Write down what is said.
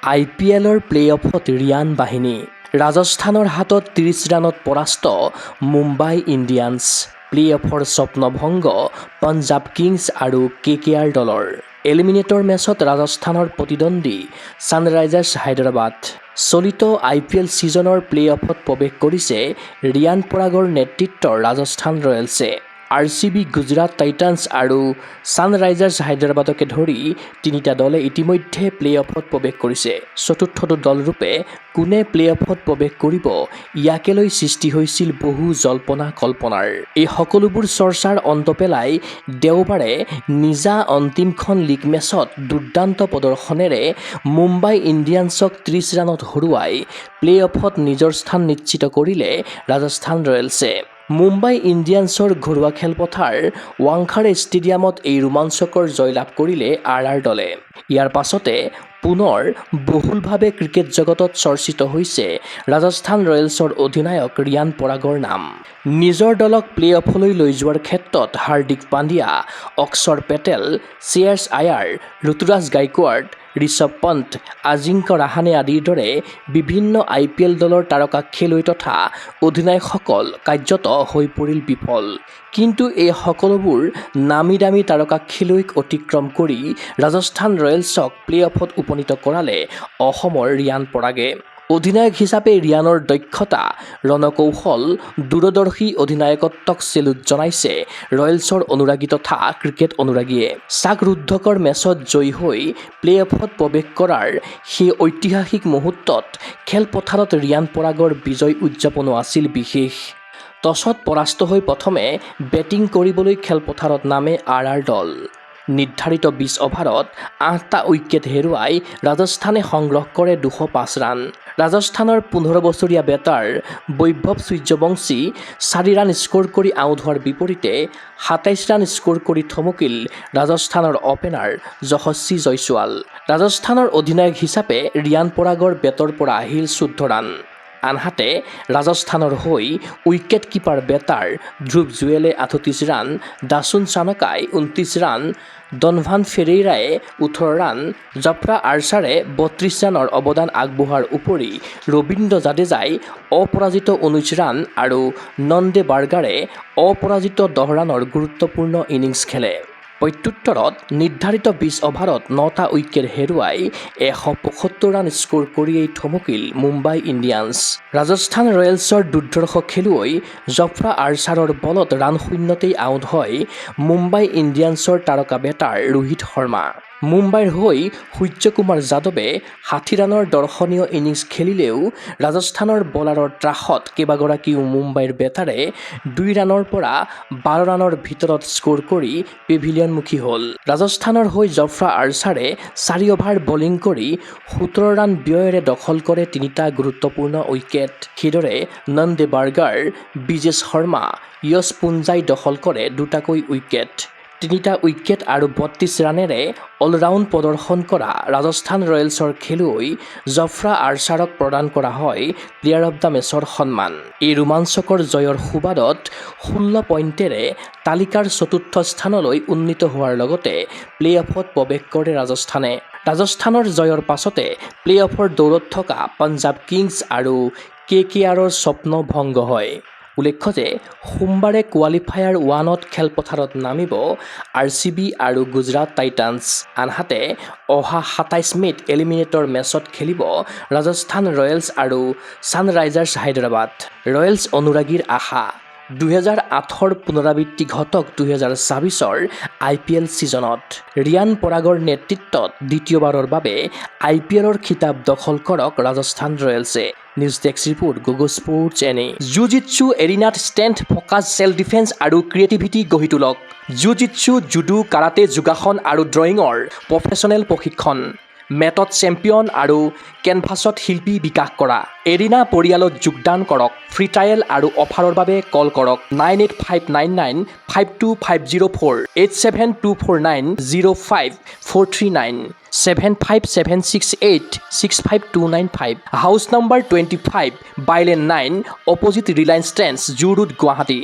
IPLৰ প্লে-অফত ৰিয়ান বাহিনী ৰাজস্থানৰ হাতত ৩০ ৰানত পৰাস্ত মুম্বাই ইণ্ডিয়ানছ প্লে-অফৰ স্বপ্নভংগ পঞ্জাৱ কিংছ আৰু KKR দলৰ এলিমিনেটৰ মেচত ৰাজস্থানৰ প্ৰতিদ্বন্দ্বী ছানৰাইজাৰ্ছ হায়দৰাবাদ চলিত IPL ছিজনৰ প্লে-অফত প্ৰৱেশ কৰিছে ৰিয়ান পৰাগৰ নেতৃত্বৰ ৰাজস্থান ৰয়েলছে। RCB গুজৰাট টাইটান্ছ আৰু ছানৰাইজাৰ্ছ হায়দৰাবাদকে ধৰি তিনিটা দলে ইতিমধ্যে প্লে-অফত প্ৰৱেশ কৰিছে। চতুৰ্থটো দলৰূপে কোনে প্লে-অফত প্ৰৱেশ কৰিব ইয়াকে লৈ সৃষ্টি হৈছিল বহু জল্পনা কল্পনাৰ। এই সকলোবোৰ চৰ্চাৰ অন্ত পেলাই দেওবাৰে নিজা অন্তিমখন লীগ মেচত দুৰ্দান্ত প্ৰদৰ্শনেৰে মুম্বাই ইণ্ডিয়ানছক ৩০ ৰানত হৰুৱাই প্লে-অফত নিজৰ স্থান নিশ্চিত কৰিলে ৰাজস্থান ৰয়েলছে। মুম্বাই ইণ্ডিয়ানছৰ ঘৰুৱা খেলপথাৰ ৱাংখাড়ে ষ্টেডিয়ামত এই ৰোমাঞ্চকৰ জয়লাভ কৰিলে RR দলে। ইয়াৰ পাছতে পুনৰ বহুলভাৱে ক্ৰিকেট জগতত চৰ্চিত হৈছে ৰাজস্থান ৰয়েলছৰ অধিনায়ক ৰিয়ান পৰাগৰ নাম। নিজৰ দলক প্লে-অফলৈ লৈ যোৱাৰ ক্ষেত্ৰত হাৰ্দিক পাণ্ডিয়া, অক্ষৰ পেটেল, শ্ৰেয়াছ আয়াৰ, ঋতুৰাজ গায়কোৱাড, ঋষভ পন্ত, আজিংক্য ৰাহানে আদিৰ দৰে বিভিন্ন IPL দলৰ তাৰকা খেলুৱৈ তথা অধিনায়কসকল কাৰ্যত হৈ পৰিল বিফল। কিন্তু এই সকলোবোৰ নামী দামী তাৰকা খেলুৱৈক অতিক্ৰম কৰি ৰাজস্থান ৰয়েলছক প্লে-অফত উপনীত কৰালে অসমৰ ৰিয়ান পৰাগে। অধিনায়ক হিচাপে ৰিয়ানৰ দক্ষতা, ৰণকৌশল, দূৰদৰ্শী অধিনায়কত্বক চেলুট জনাইছে ৰয়েলছৰ অনুৰাগী তথা ক্ৰিকেট অনুৰাগীয়ে। চাকৰুদ্ধকৰ মেচত জয়ী হৈ প্লে-অফত প্ৰৱেশ কৰাৰ সেই ঐতিহাসিক মুহূৰ্তত খেলপথাৰত ৰিয়ান পৰাগৰ বিজয় উদযাপনো আছিল বিশেষ। টছত পৰাস্ত হৈ প্ৰথমে বেটিং কৰিবলৈ খেলপথাৰত নামে RR দল। নিৰ্ধাৰিত ২০ অভাৰত ৮টা উইকেট হেৰুৱাই ৰাজস্থানে সংগ্ৰহ কৰে ২০৫ ৰান। ৰাজস্থানৰ ১৫ বছৰীয়া বেটাৰ বৈভৱ সূৰ্যবংশী ৪ ৰান স্ক'ৰ কৰি আউট হোৱাৰ বিপৰীতে ২৭ ৰান স্ক'ৰ কৰি থমকিল ৰাজস্থানৰ অপেনাৰ যশস্বী জয়ছোৱাল। ৰাজস্থানৰ অধিনায়ক হিচাপে ৰিয়ান পৰাগৰ বেটৰ পৰা আহিল ১৪ ৰান। আনহাতে ৰাজস্থানৰ হৈ উইকেট কিপাৰ বেটাৰ ধ্ৰুৱ জুৱেলে ৩৮ ৰান, দাসুন চানকাই ২৯ ৰান, ডনভান ফেৰেইৰাই ১৮ ৰান, জফ্ৰা আৰ্চাৰে ৩২ ৰানৰ অৱদান আগবঢ়োৱাৰ উপৰি ৰবীন্দ্ৰ জাদেজাই অপৰাজিত ১৯ ৰান আৰু নন্দে বাৰ্গাৰে অপৰাজিত ১০ ৰানৰ গুৰুত্বপূৰ্ণ ইনিংছ খেলে। প্ৰত্যুত্তৰত নিৰ্ধাৰিত ২০ অভাৰত ৯টা উইকেট হেৰুৱাই ১৭৫ ৰান স্ক'ৰ কৰিয়েই থমকিল মুম্বাই ইণ্ডিয়ানছ। ৰাজস্থান ৰয়েলছৰ দুৰ্ধৰ্ষ খেলুৱৈ জফ্ৰা আৰ্চাৰৰ বলত ৰান শূন্যতেই আউট হয় মুম্বাই ইণ্ডিয়ানছৰ তাৰকা বেটাৰ ৰোহিত শৰ্মা। মুম্বাইৰ হৈ সূৰ্যকুমাৰ যাদৱে ৬০ ৰানৰ দৰ্শনীয় ইনিংছ খেলিলেও ৰাজস্থানৰ বলাৰৰ ত্ৰাসত কেইবাগৰাকীও মুম্বাইৰ বেটাৰে ২ ৰানৰ পৰা ১২ ৰানৰ ভিতৰত স্ক'ৰ কৰি পেভিলিয়নমুখী হ'ল। ৰাজস্থানৰ হৈ জফ্ৰা আৰ্চাৰে ৪ অভাৰ বলিং কৰি ১৭ ৰান ব্যয়েৰে দখল কৰে ৩টা গুৰুত্বপূৰ্ণ উইকেট। সেইদৰে নন্দে বাৰ্গাৰ, বিজেশ শৰ্মা, য়শ পুঞ্জাই দখল কৰে ২টাকৈ উইকেট। ৩টা উইকেট আৰু ৩২ ৰানেৰে অলৰাউণ্ড প্ৰদৰ্শন কৰা ৰাজস্থান ৰয়েলছৰ খেলুৱৈ জফ্ৰা আৰ্চাৰক প্ৰদান কৰা হয় প্লেয়াৰ অৱ দ্য মেচৰ সন্মান। এই ৰোমাঞ্চকৰ জয়ৰ সুবাদত ১৬ পইণ্টেৰে তালিকাৰ চতুৰ্থ স্থানলৈ উন্নীত হোৱাৰ লগতে প্লে-অফত প্ৰৱেশ কৰে ৰাজস্থানে। ৰাজস্থানৰ জয়ৰ পাছতে প্লে-অফৰ দৌৰত থকা পঞ্জাৱ কিংছ আৰু KKRৰ স্বপ্ন ভংগ হয়। উল্লেখ্য যে সোমবাৰে কোৱালিফায়াৰ 1ত খেলপথাৰত নামিব RCB আৰু গুজৰাট টাইটান্ছ। আনহাতে অহা ২৭ মে'ত এলিমিনেটৰ মেচত খেলিব ৰাজস্থান ৰয়েলছ আৰু ছানৰাইজাৰ্ছ হায়দৰাবাদ। ৰয়েলছ অনুৰাগীৰ আশা ২০০৮ৰ পুনৰাবৃত্তি ঘটক ২০২৬ৰ IPL ছিজনত। ৰিয়ান পৰাগৰ নেতৃত্বত দ্বিতীয়বাৰৰ বাবে IPLৰ খিতাপ দখল কৰক ৰাজস্থান ৰয়েলছে। নিউজ ডেস্ক ৰিপোৰ্ট গগো স্পৰ্টছ NA। জু-জিটছু এৰিনাত ষ্ট্ৰেংথ, ফ'কাছ, চেল্ফ ডিফেন্স আৰু ক্ৰিয়েটিভিটি গঢ়ি তোলক। জু-জিটছু, জুডো, কাৰাটে, যোগাসন আৰু ড্ৰয়িঙৰ প্ৰফেচনেল প্ৰশিক্ষণ। মেটত চেম্পিয়ন আৰু কেনভাছত শিল্পী বিকাশ কৰা। এৰিনা পৰিয়ালত যোগদান কৰক। ফ্ৰী ট্ৰায়েল আৰু অফাৰৰ বাবে কল কৰক 9859952504, 8724905439, 7576865295, house number 25, bylane 9, opposite Reliance Trends, Zoo Road, Guwahati.